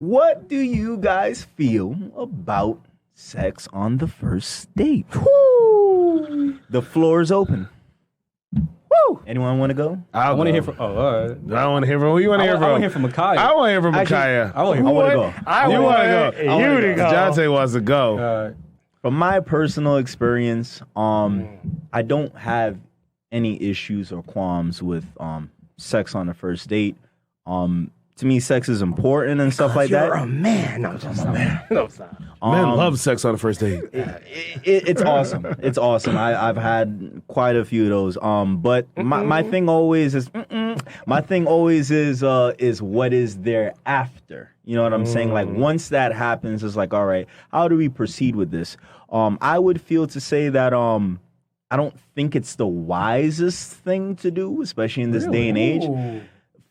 What do you guys feel about sex on the first date? Woo! The floor is open. Woo! Anyone want to go? I want to hear from. Oh, all right. I want to hear from. Who you want to hear from? I want to hear from Micaiah. I want to hear from Micaiah. I want to go. You want to go? You to go. Jonte wants to go. From my personal experience, I don't have any issues or qualms with sex on the first date. To me, sex is important and stuff like that. You're a man. No, just a man. No, stop. Men love sex on the first date. It's awesome. It's awesome. I've had quite a few of those. But my thing always is what is there after? You know what I'm saying? Like once that happens, it's like, all right, how do we proceed with this? I would feel to say that I don't think it's the wisest thing to do, especially in this day and age.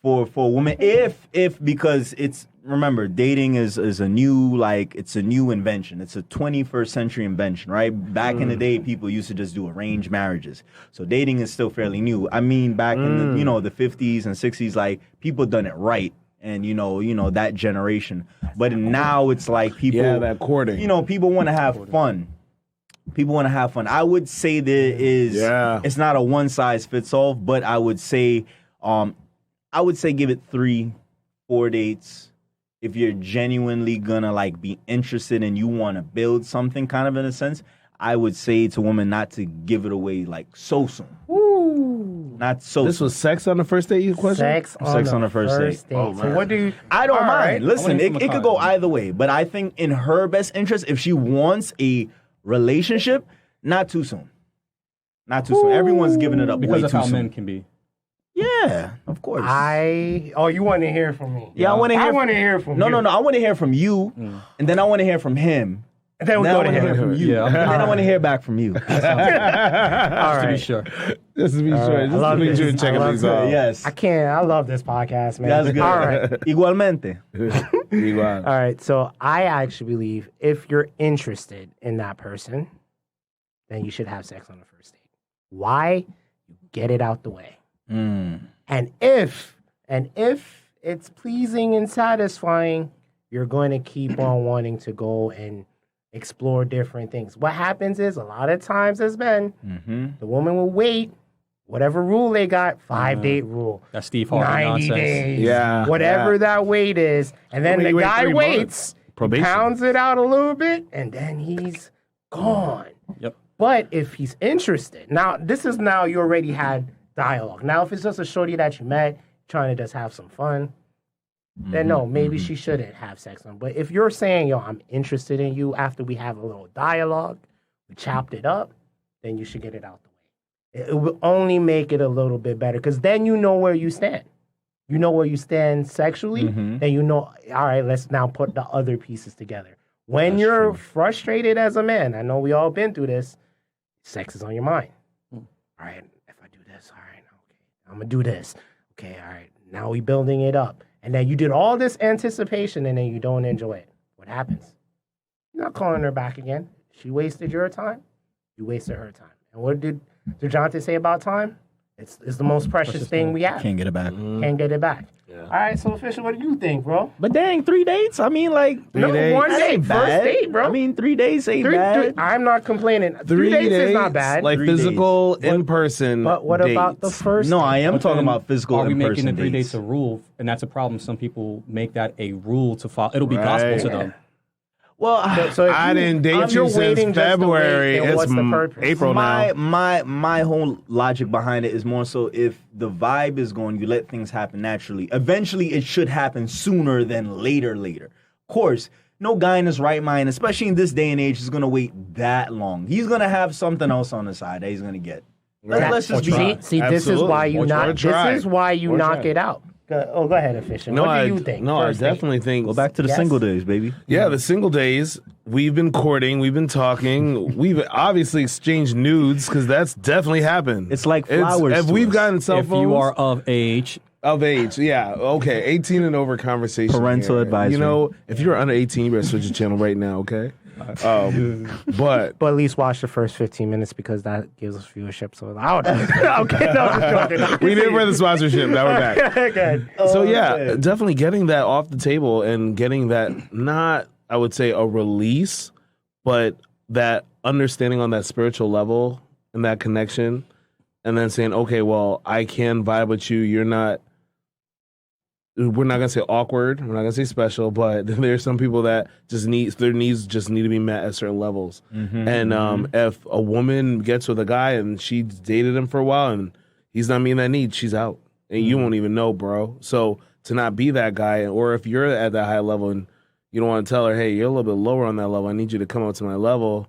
For women, if because it's, remember, dating is a new, it's a new invention. It's a 21st century invention, right? Back in the day, people used to just do arranged marriages. So dating is still fairly new. I mean, back in the 50s and 60s, people done it right. And that generation. But now it's like people, that courting. People want to have fun. People want to have fun. I would say there is, it's not a one size fits all, but I would say give it 3-4 dates. If you're genuinely gonna be interested and you want to build something kind of in a sense, I would say to women not to give it away so soon. Woo. Not so This soon. was sex on the first date, you question? Sex on the first date. Oh, so what do you... I don't mind. Right. Listen, it could go either way. But I think in her best interest, if she wants a relationship, not too soon. Not too soon. Everyone's giving it up because way of too how soon. men can be. Yeah, of course. you want to hear from me? Yeah, I want to hear. I want to hear from you. No. I want to hear from you, and then I want to hear from him. And then we Now go I to want to hear him. from you, and then I want to hear back from you. All Just right. to be sure. Just to be sure. Just love to make this. sure checking I love things this. out. Yes, I love this podcast, man. that's good. All right. Igualmente. All right. So I actually believe if you're interested in that person, then you should have sex on the first date. Why? You get it out the way. And if it's pleasing and satisfying, you're going to keep on wanting to go and explore different things. What happens is a lot of times as men, the woman will wait, whatever rule they got, 5-date rule. That's Steve Harvey 90 nonsense. days. Yeah. Whatever that wait is. And then the wait guy 3 waits, months. Probation. pounds it out a little bit, and then he's gone. Yep. But if he's interested, now you already had dialogue. Now, if it's just a shorty that you met, trying to just have some fun, then no, maybe she shouldn't have sex on. But if you're saying, I'm interested in you after we have a little dialogue, we chopped it up, then you should get it out the way. It will only make it a little bit better because then you know where you stand. You know where you stand sexually, then you know, all right, let's now put the other pieces together. When you're frustrated as a man, I know we all been through this, sex is on your mind. All right, if I do this, all right, okay, I'm going to do this. Okay, all right, now we building it up. And then you did all this anticipation and then you don't enjoy it. What happens? You're not calling her back again. She wasted your time. You wasted her time. And what did Jonte say about time? It's the most precious thing we have. Can't get it back. Can't get it back. Yeah. All right, so Fisher, what do you think, bro? But dang, 3 dates? I mean, 3 days. 1 that date, ain't first bad. date, bro. I mean, 3 days ain't bad. I'm not complaining. 3 dates is not bad. Like 3 physical, in-person But what about the dates. first No, date? I am But talking then about physical Are we making in-person the 3 dates. dates a rule? And that's a problem. Some people make that a rule to follow. It'll be gospel to them. Well, So if I didn't date you're you waiting since just to wait, February. then It's what's the purpose? April now. my whole logic behind it is more so if the vibe is going, you let things happen naturally. Eventually, it should happen sooner than later. Of course, no guy in his right mind, especially in this day and age, is going to wait that long. He's going to have something else on the side that he's going to get. Let's just be honest. See, this is why you Or try. knock it out. Go ahead, Fisher. No, What do you think? No, I First date. definitely think. Go back to the Yes. single days, baby. Yeah, the single days. We've been courting. We've been talking. We've obviously exchanged nudes because that's definitely happened. It's like flowers If to we've us. gotten cell If phones you are of age, of age, yeah, okay, 18 and over conversation. Parental here. advisory. You know, if you're under 18, you better switch your channel right now. Okay. But at least watch the first 15 minutes because that gives us viewership. So I don't know. Okay, no, I'm joking. we did for the sponsorship. Now we're back. Okay. So yeah, definitely getting that off the table and getting that not, I would say, a release, but that understanding on that spiritual level and that connection, and then saying, okay, well, I can vibe with you. We're not gonna say awkward. We're not gonna say special, but there's some people that their needs just need to be met at certain levels. If a woman gets with a guy and she's dated him for a while and he's not meeting that need, she's out, and you won't even know, bro. So to not be that guy, or if you're at that high level and you don't want to tell her, hey, you're a little bit lower on that level, I need you to come up to my level.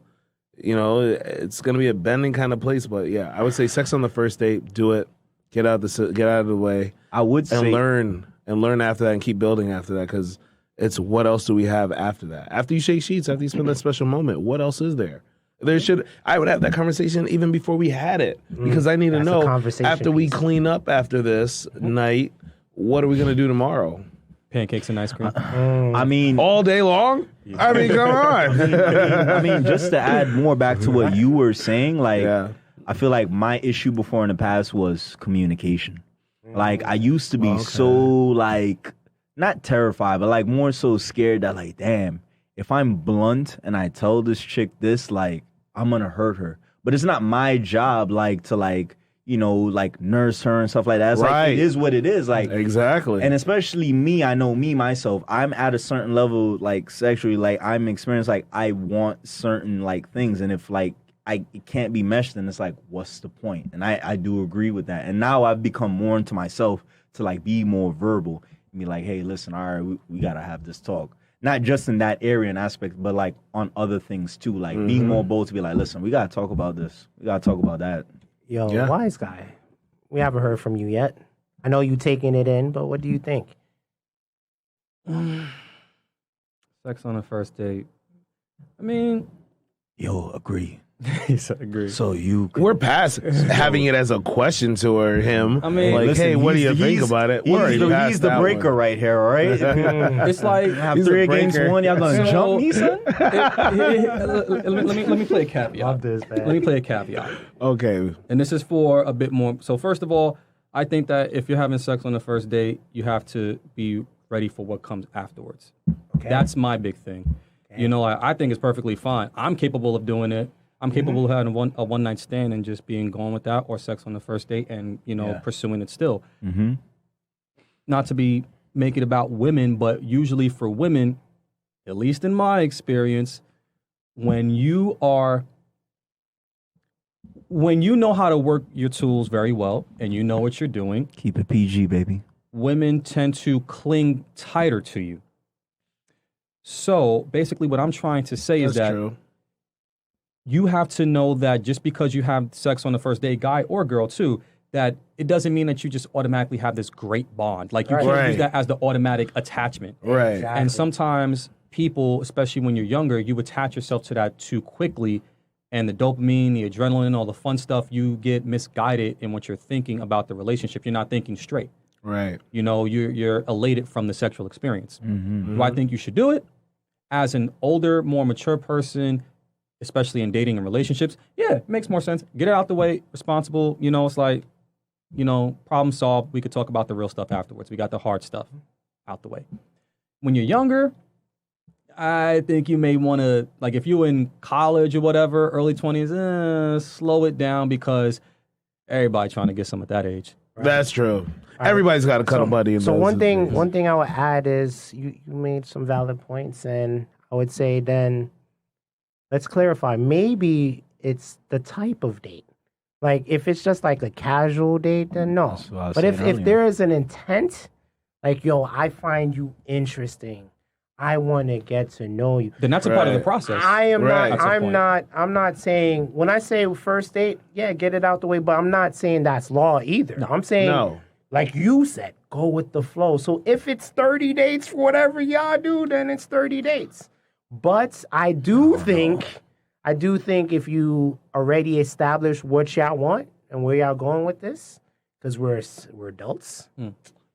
You know, it's gonna be a bending kind of place. But yeah, I would say sex on the first date. Do it. Get out of the way. I would say learn after that and keep building after that, because it's what else do we have after that? After you shake sheets, after you spend that special moment, what else is there? I would have that conversation even before we had it, because I need to know after we clean up after this night, what are we gonna do tomorrow? Pancakes and ice cream. I mean, all day long? I mean, come on. I mean, just to add more back to what you were saying, like, I feel like my issue before in the past was communication. Like, I used to be so, like, not terrified, but, like, more so scared that, like, damn, if I'm blunt and I tell this chick this, like, I'm gonna hurt her. But it's not my job, like, to, like, you know, like, nurse her and stuff like that. It's like, it is what it is. Like, exactly. And especially me, I know me, myself, I'm at a certain level, like, sexually, like, I'm experienced, like, I want certain, like, things. And if, like, it can't be meshed, then it's like, what's the point? And I do agree with that. And now I've become more into myself to, like, be more verbal and be like, hey, listen, all right, we got to have this talk. Not just in that area and aspect, but, like, on other things, too. Like, being more bold to be like, listen, we got to talk about this. We got to talk about that. Yo, wise guy, we haven't heard from you yet. I know you taking it in, but what do you think? Sex on a first date. I mean, yo, agree. Agree. So we're past having it as a question to him. I mean, like, listen, hey, what do you think about it? He's the breaker right here, all right? It's like, have 3 against 1. Y'all gonna jump me, son? Let me play a caveat. Love this, man. Let me play a caveat. Okay. And this is for a bit more. So first of all, I think that if you're having sex on the first date, you have to be ready for what comes afterwards. Okay. That's my big thing. Okay. You know, I think it's perfectly fine. I'm capable of doing it. I'm capable of having a one night stand and just being gone with that, or sex on the first date and, you know, pursuing it still. Not to make it about women, but usually for women, at least in my experience, when you know how to work your tools very well and you know what you're doing, keep it PG, baby. Women tend to cling tighter to you. So basically what I'm trying to say is that true. You have to know that just because you have sex on the first date, guy or girl too, that it doesn't mean that you just automatically have this great bond. Like, you can't use that as the automatic attachment. Right. Exactly. And sometimes people, especially when you're younger, you attach yourself to that too quickly, and the dopamine, the adrenaline, all the fun stuff, you get misguided in what you're thinking about the relationship. You're not thinking straight. Right. You know, you're elated from the sexual experience. Do I think you should do it? As an older, more mature person, especially in dating and relationships, yeah, it makes more sense. Get it out the way, responsible. You know, it's like, you know, problem solved. We could talk about the real stuff afterwards. We got the hard stuff out the way. When you're younger, I think you may want to, like, if you're in college or whatever, early 20s, slow it down, because everybody trying to get some at that age. Right? That's true. Everybody's got a cuddle buddy. So one thing I would add is you made some valid points, and I would say then, let's clarify. Maybe it's the type of date. Like, if it's just like a casual date, then no. But if there is an intent, like, yo, I find you interesting, I want to get to know you, then that's a part of the process. I'm not saying, when I say first date, yeah, get it out the way, but I'm not saying that's law either. No. I'm saying, like you said, go with the flow. So if it's 30 dates for whatever y'all do, then it's 30 dates. But I do think if you already established what y'all want and where y'all going with this, because we're adults.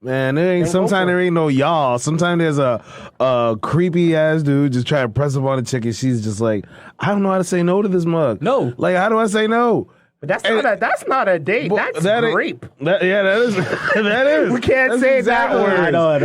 Man, sometimes there ain't no y'all. Sometimes there's a creepy ass dude just trying to press up on a chick, and she's just like, I don't know how to say no to this mug. No. Like, how do I say no? But that's not a date. That's rape. That is. That is. We can't say that word. I know.